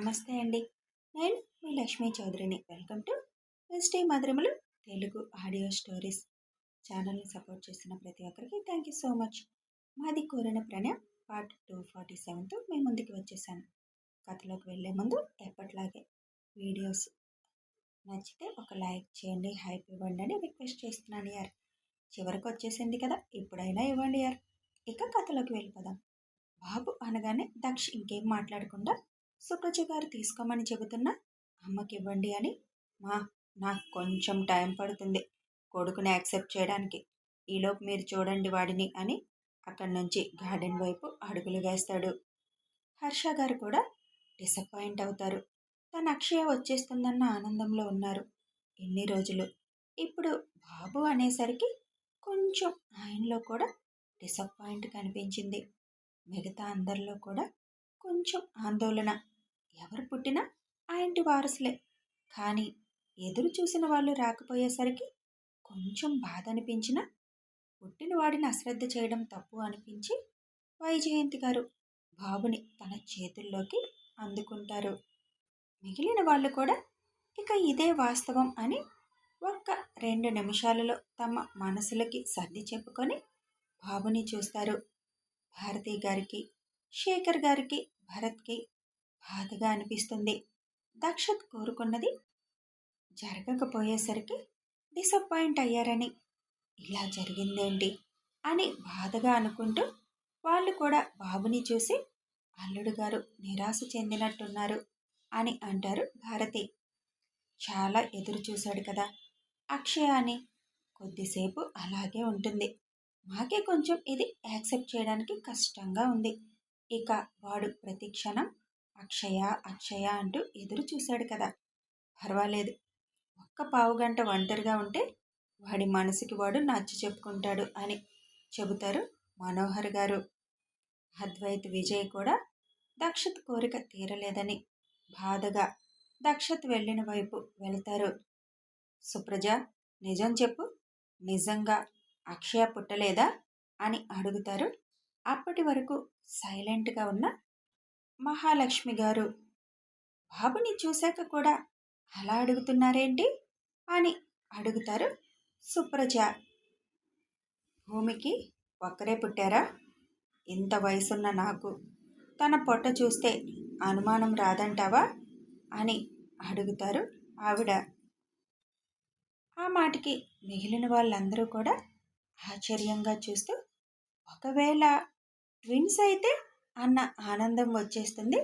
నమస్తే అండి. నేను మీ లక్ష్మీ చౌదరిని. వెల్కమ్ టు ఎస్టీ మధురములు తెలుగు ఆడియో స్టోరీస్ ఛానల్ని సపోర్ట్ చేస్తున్న ప్రతి ఒక్కరికి థ్యాంక్ యూ సో మచ్. మాది కోరిన ప్రణయం పార్ట్ 247తో మేము ముందుకు వచ్చేసాను. కథలోకి వెళ్ళే ముందు ఎప్పట్లాగే వీడియోస్ నచ్చితే ఒక లైక్ చేయండి, హైప్ ఇవ్వండి అని రిక్వెస్ట్ చేస్తున్నాను యార్. చివరికి వచ్చేసింది కదా, ఇప్పుడైనా ఇవ్వండి యార్. ఇక కథలోకి వెళ్ళిపోదాం. బాబు అనగానే దక్ష్ ఇంకేం మాట్లాడకుండా సుప్రజ గారు తీసుకోమని చెబుతున్నా అమ్మకి ఇవ్వండి అని. మా నాకు కొంచెం టైం పడుతుంది కొడుకుని యాక్సెప్ట్ చేయడానికి, ఈలోపు మీరు చూడండి వాడిని అని అక్కడి నుంచి గార్డెన్ వైపు అడుగులు వేస్తాడు. హర్ష గారు కూడా డిసప్పాయింట్ అవుతారు. తన అక్షయ వచ్చేస్తుందన్న ఆనందంలో ఉన్నారు ఎన్ని రోజులు. ఇప్పుడు బాబు అనేసరికి కొంచెం ఆయనలో కూడా డిసప్పాయింట్ కనిపించింది. మిగతా అందరిలో కూడా కొంచెం ఆందోళన. ఎవరు పుట్టినా ఆ ఇంటి వారసులే, కానీ ఎదురు చూసిన వాళ్ళు రాకపోయేసరికి కొంచెం బాధ అనిపించినా పుట్టిన వాడిని అశ్రద్ధ చేయడం తప్పు అనిపించి వైజయంతి గారు బాబుని తన చేతుల్లోకి అందుకుంటారు. మిగిలిన వాళ్ళు కూడా ఇక ఇదే వాస్తవం అని ఒక్క 2 నిమిషాలలో తమ మనసులకి సర్ది చెప్పుకొని బాబుని చూస్తారు. భారతి గారికి, శేఖర్ గారికి, భరత్కి బాధగా అనిపిస్తుంది. దక్షత్ కోరుకున్నది జరగకపోయేసరికి డిసప్పాయింట్ అయ్యారని, ఇలా జరిగిందేంటి అని బాధగా అనుకుంటూ వాళ్ళు కూడా బాబుని చూసి అల్లుడు గారు నిరాశ చెందినట్టున్నారు అని అంటారు. భారతి చాలా ఎదురు చూశాడు కదా అక్షయ అని. కొద్దిసేపు అలాగే ఉంటుంది. మాకే కొంచెం ఇది యాక్సెప్ట్ చేయడానికి కష్టంగా ఉంది. ఇక వాడు ప్రతి క్షణం అక్షయ అక్షయ అంటూ ఎదురు చూశాడు కదా, పర్వాలేదు, ఒక్క పావుగంట ఒంటరిగా ఉంటే వాడి మనసుకి వాడు నచ్చ చెప్పుకుంటాడు అని చెబుతారు మనోహర్ గారు. అద్వైత్ విజయ్ కూడా దక్షత్ కోరిక తీరలేదని బాధగా దక్షత్ వెళ్ళిన వైపు వెళతారు. సుప్రజ, నిజం చెప్పు, నిజంగా అక్షయ పుట్టలేదా అని అడుగుతారు అప్పటి వరకు సైలెంట్గా ఉన్న మహాలక్ష్మి గారు. బాబుని చూశాక కూడా అలా అడుగుతున్నారేంటి అని అడుగుతారు సుప్రజ. భూమికి ఒక్కరే పుట్టారా? ఇంత వయసున్న నాకు తన పొట్ట చూస్తే అనుమానం రాదంటావా అని అడుగుతారు ఆవిడ. ఆ మాటకి మిగిలిన వాళ్ళందరూ కూడా ఆశ్చర్యంగా చూస్తూ, ఒకవేళ ట్విన్స్ అయితే అన్న ఆనందం వచ్చేస్తుంది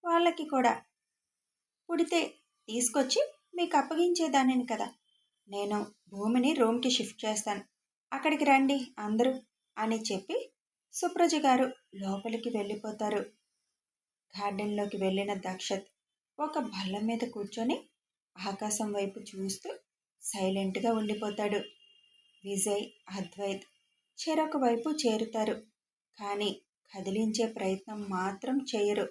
వాళ్ళకి కూడా. పుడితే తీసుకొచ్చి మీకు అప్పగించేదానిని కదా, నేను భూమిని రూమ్కి షిఫ్ట్ చేస్తాను, అక్కడికి రండి అందరూ అని చెప్పి సుప్రజ గారు లోపలికి వెళ్ళిపోతారు. గార్డెన్లోకి వెళ్ళిన దక్షత్ ఒక బల్ల మీద కూర్చొని ఆకాశం వైపు చూస్తూ సైలెంట్గా ఉండిపోతాడు. విజయ్, అద్వైత్ చెరొక వైపు చేరుతారు, కానీ కదిలించే ప్రయత్నం మాత్రం చేయరు.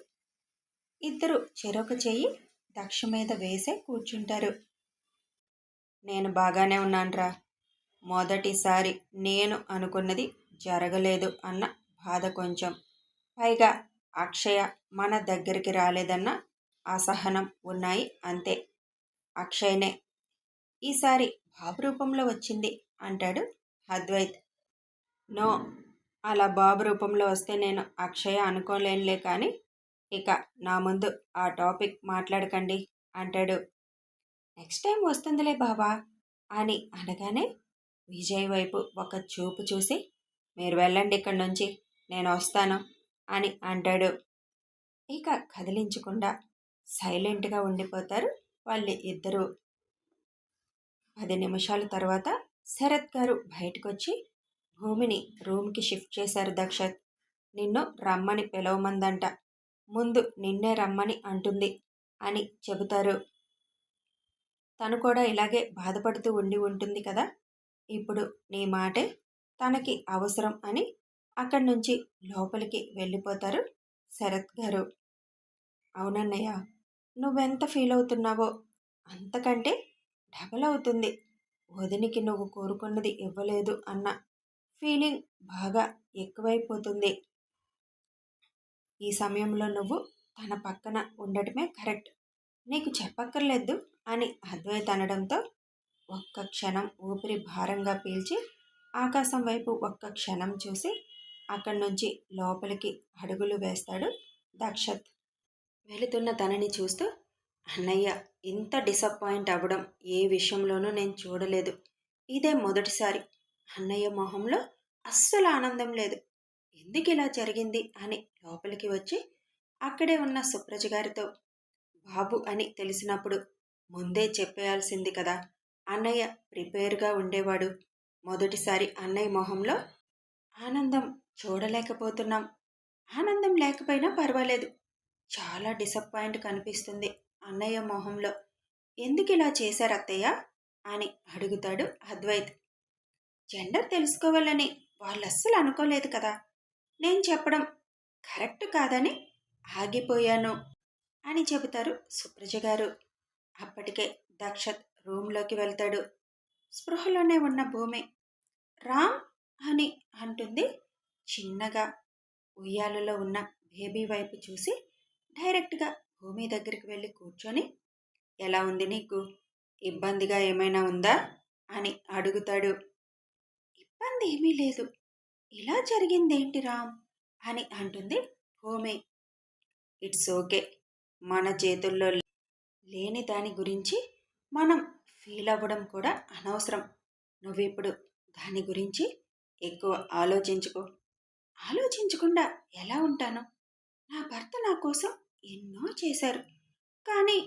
ఇద్దరు చెరొక చెయ్యి దక్ష మీద వేసే కూర్చుంటారు. నేను బాగానే ఉన్నాన్రా, మొదటిసారి నేను అనుకున్నది జరగలేదు అన్న బాధ కొంచెం, పైగా అక్షయ మన దగ్గరికి రాలేదన్న అసహనం ఉన్నాయి అంతే. అక్షయ్నే ఈసారి బాబు రూపంలో వచ్చింది అంటాడు అద్వైత్. నో, అలా బాబు రూపంలో వస్తే నేను అక్షయ అనుకోలేనులే, కానీ ఇక నా ముందు ఆ టాపిక్ మాట్లాడకండి అంటాడు. నెక్స్ట్ టైం వస్తుందిలే బాబా అని అనగానే విజయ్ వైపు ఒక చూపు చూసి, మీరు వెళ్ళండి ఇక్కడి నుంచి, నేను వస్తాను అని అంటాడు. ఇక కదిలించకుండా సైలెంట్గా ఉండిపోతారు వాళ్ళు ఇద్దరూ. 10 నిమిషాల తర్వాత శరత్ గారు బయటకొచ్చి, భూమిని రూమ్కి షిఫ్ట్ చేశారు దక్షత్, నిన్ను రమ్మని పిలవమందంట, ముందు నిన్నే రమ్మని అంటుంది అని చెబుతారు. తను కూడా ఇలాగే బాధపడుతూ ఉండి ఉంటుంది కదా, ఇప్పుడు నీ మాటే తనకి అవసరం అని అక్కడి నుంచి లోపలికి వెళ్ళిపోతారు శరత్ గారు. అవునన్నయ్య, నువ్వెంత ఫీల్ అవుతున్నావో అంతకంటే డబల్ అవుతుంది. వదినికి నువ్వు కోరుకున్నది ఇవ్వలేదు అన్న ఫీలింగ్ బాగా ఎక్కువైపోతుంది. ఈ సమయంలో నువ్వు తన పక్కన ఉండటమే కరెక్ట్. నీకు చెప్పక్కర్లేదు అని అద్వైత్ అనడంతో ఒక్క క్షణం ఊపిరి భారంగా పీల్చి ఆకాశం వైపు ఒక్క క్షణం చూసి అక్కడి నుంచి లోపలికి అడుగులు వేస్తాడు దక్షత్. వెళుతున్న తనని చూస్తూ, అన్నయ్య ఇంత డిసప్పాయింట్ అవ్వడం ఏ విషయంలోనూ నేను చూడలేదు. ఇదే మొదటిసారి. అన్నయ్య మొహంలో అస్సలు ఆనందం లేదు. ఎందుకు ఇలా జరిగింది అని లోపలికి వచ్చి అక్కడే ఉన్న సుప్రజ గారితో, బాబు అని తెలిసినప్పుడు ముందే చెప్పేయాల్సింది కదా. అన్నయ్య ప్రిపేర్గా ఉండేవాడు. మొదటిసారి అన్నయ్య మొహంలో ఆనందం చూడలేకపోతున్నాం. ఆనందం లేకపోయినా పర్వాలేదు. చాలా డిసప్పాయింట్ కనిపిస్తుంది అన్నయ్య మొహంలో. ఎందుకు ఇలా చేశారు అత్తయ్య అని అడుగుతాడు అద్వైత్. జెండర్ తెలుసుకోవాలని వాళ్ళు అస్సలు అనుకోలేదు కదా. నేను చెప్పడం కరెక్ట్ కాదని ఆగిపోయాను అని చెబుతారు సుప్రజ గారు. అప్పటికే దక్షత్ రూంలోకి వెళ్తాడు. స్పృహలోనే ఉన్న భూమి రామ్ అని అంటుంది. చిన్నగా ఉయ్యాలలో ఉన్న బేబీ వైపు చూసి డైరెక్ట్గా భూమి దగ్గరికి వెళ్ళి కూర్చొని, ఎలా ఉంది నీకు? ఇబ్బందిగా ఏమైనా ఉందా అని అడుగుతాడు. ఇబ్బంది ఏమీ లేదు. ఇలా జరిగిందేంటి రామ్ అని అంటుంది భూమి. It's okay. మన చేతుల్లో లేని దాని గురించి మనం ఫీల్ అవ్వడం కూడా అనవసరం. నువ్విప్పుడు దాని గురించి ఎక్కువ ఆలోచించుకో. ఆలోచించకుండా ఎలా ఉంటాను? నా భర్త నా కోసం ఎన్నో చేశారు. కానీ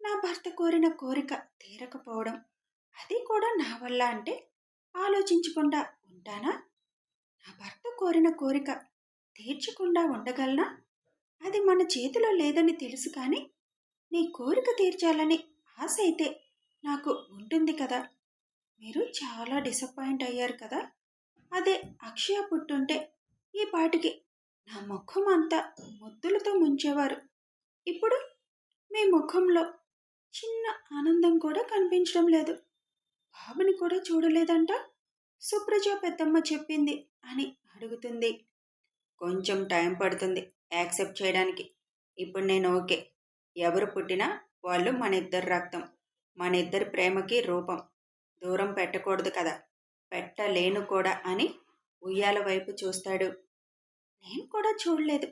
నా భర్త కోరిన కోరిక తీరకపోవడం, అది కూడా నా వల్ల అంటే ఆలోచించకుండా ఉంటానా? నా భర్త కోరిన కోరిక తీర్చకుండా ఉండగలనా? అది మన చేతిలో లేదని తెలుసు. కానీ నీ కోరిక తీర్చాలని ఆశ అయితే నాకు ఉంటుంది కదా. మీరు చాలా డిసప్పాయింట్ అయ్యారు కదా. అదే అక్షయ పుట్టుంటే ఈ పాటికి నా ముఖం అంతా ముద్దులతో ముంచేవారు. ఇప్పుడు మీ ముఖంలో చిన్న ఆనందం కూడా కనిపించడం లేదు. బాబుని కూడా చూడలేదంట సుప్రజ పెద్దమ్మ చెప్పింది అని అడుగుతుంది. కొంచెం టైం పడుతుంది యాక్సెప్ట్ చేయడానికి. ఇప్పుడు నేను ఓకే. ఎవరు పుట్టినా వాళ్ళు మన ఇద్దరు రక్తం, మన ఇద్దరి ప్రేమకి రూపం. దూరం పెట్టకూడదు కదా. పెట్టలేను కూడా అని ఉయ్యాల వైపు చూస్తాడు. నేను కూడా చూడలేదు.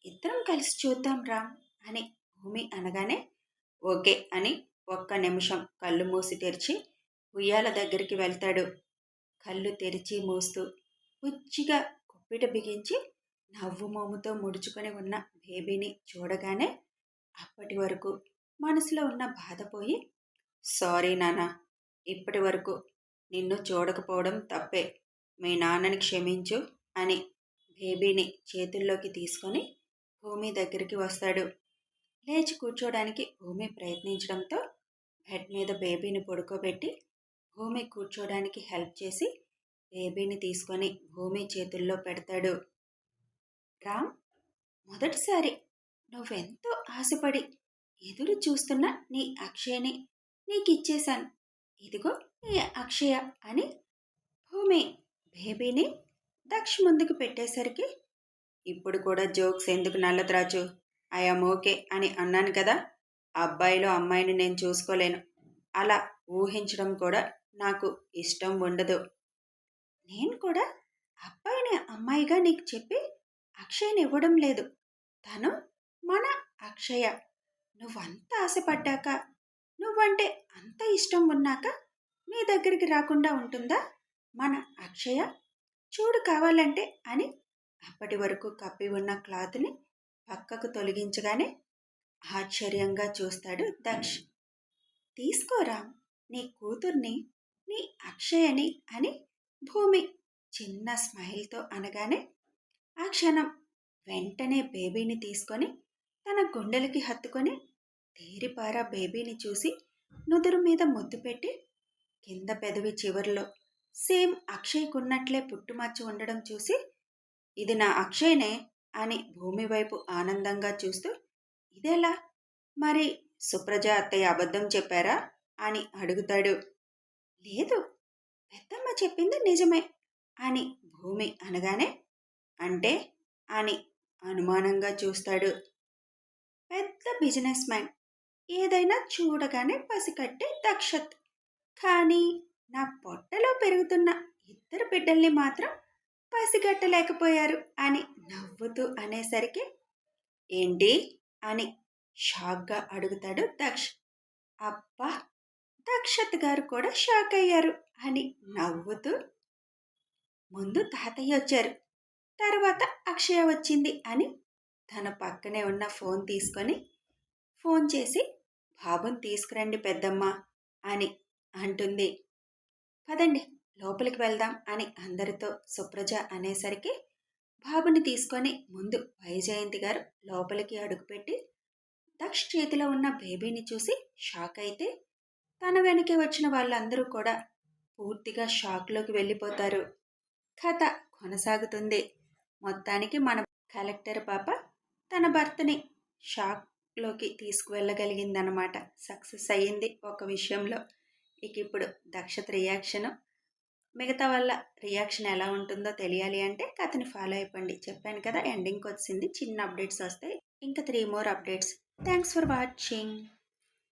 ఇద్దరం కలిసి చూద్దాం రామ్ అని భూమి అనగానే ఓకే అని ఒక్క నిమిషం కళ్ళు మూసి తెరిచి ఉయ్యాల దగ్గరికి వెళ్తాడు. కళ్ళు తెరిచి మూస్తూ బుజ్జిగా కుప్పిట బిగించి నవ్వు మోముతో ముడుచుకొని ఉన్న బేబీని చూడగానే అప్పటి వరకు మనసులో ఉన్న బాధ పోయి, సారీ నాన్న, ఇప్పటి వరకు నిన్ను చూడకపోవడం తప్పే. మీ నాన్నని క్షమించు అని బేబీని చేతుల్లోకి తీసుకొని భూమి దగ్గరికి వస్తాడు. లేచి కూర్చోడానికి భూమి ప్రయత్నించడంతో బెడ్ మీద బేబీని పడుకోబెట్టి భూమి కూర్చోడానికి హెల్ప్ చేసి బేబీని తీసుకొని భూమి చేతుల్లో పెడతాడు. రామ్, మొదటిసారి నువ్వెంతో ఆశపడి ఎదురు చూస్తున్న నీ అక్షయని నీకిచ్చేశాను. ఇదిగో నీ అక్షయ అని భూమి బేబీని దక్ష్ ముందుకు పెట్టేసరికి, ఇప్పుడు కూడా జోక్స్ ఎందుకు నల్లద్రాచు? ఐఆమ్ ఓకే అని అన్నాను కదా. అబ్బాయిలో అమ్మాయిని నేను చూసుకోలేను. అలా ఊహించడం కూడా నాకు ఇష్టం ఉండదు. నేను కూడా అబ్బాయిని అమ్మాయిగా నీకు చెప్పి అక్షయ్ని ఇవ్వడం లేదు. తను మన అక్షయ. నువ్వంత ఆశపడ్డాక, నువ్వంటే అంత ఇష్టం ఉన్నాక నీ దగ్గరికి రాకుండా ఉంటుందా మన అక్షయ? చూడు కావాలంటే అని అప్పటి వరకు కప్పి ఉన్న క్లాత్ని పక్కకు తొలగించగానే ఆశ్చర్యంగా చూస్తాడు దక్ష్. తీసుకోరా నీ కూతుర్ని, నీ అక్షయని అని భూమి చిన్న స్మైల్తో అనగానే ఆ క్షణం వెంటనే బేబీని తీసుకొని తన గుండెలకి హత్తుకొని తేరిపారా బేబీని చూసి నుదురు మీద ముద్దు పెట్టి కింద పెదవి చివర్లో సేమ్ అక్షయ్కున్నట్లే పుట్టుమచ్చ ఉండడం చూసి, ఇది నా అక్షయ్నే అని భూమి వైపు ఆనందంగా చూస్తూ, ఇదేలా? మరి సుప్రజ అత్తయ్య అబద్ధం చెప్పారా అని అడుగుతాడు. లేదు, పెద్దమ్మ చెప్పింది నిజమే అని భూమి అనగానే, అంటే అని అనుమానంగా చూస్తాడు. పెద్ద బిజినెస్ మ్యాన్. ఏదైనా చూడగానే పసికట్టే దక్షత్. కానీ నా పొట్టలో పెరుగుతున్న ఇద్దరు బిడ్డల్ని మాత్రం పసిగట్టలేకపోయారు అని నవ్వుతూ అనేసరికి, ఏంటి అని షాక్గా అడుగుతాడు దక్ష్. అబ్బా! దక్షత్ గారు కూడా షాక్ అయ్యారు అని నవ్వుతూ, ముందు తాతయ్య వచ్చారు, తర్వాత అక్షయ వచ్చింది అని తన పక్కనే ఉన్న ఫోన్ తీసుకొని ఫోన్ చేసి, బాబుని తీసుకురండి పెద్దమ్మ అని అంటుంది. పదండి లోపలికి వెళ్దాం అని అందరితో సుప్రజ అనేసరికి బాబుని తీసుకొని ముందు వైజయంతి గారు లోపలికి అడుగుపెట్టి దక్ష్ చేతిలో ఉన్న బేబీని చూసి షాక్ అయితే తన వెనకే వచ్చిన వాళ్ళందరూ కూడా పూర్తిగా షాక్లోకి వెళ్ళిపోతారు. కథ కొనసాగుతుంది. మొత్తానికి మన కలెక్టర్ పాప తన భర్తని షాక్లోకి తీసుకువెళ్ళగలిగిందనమాట. సక్సెస్ అయ్యింది ఒక విషయంలో. ఇక ఇప్పుడు దక్షత రియాక్షను, మిగతా వాళ్ళ రియాక్షన్ ఎలా ఉంటుందో తెలియాలి అంటే కథని ఫాలో అయిపోండి. చెప్పాను కదా, ఎండింగ్కి వచ్చింది, చిన్న అప్డేట్స్ వస్తాయి. ఇంకా 3 more updates. Thanks for watching.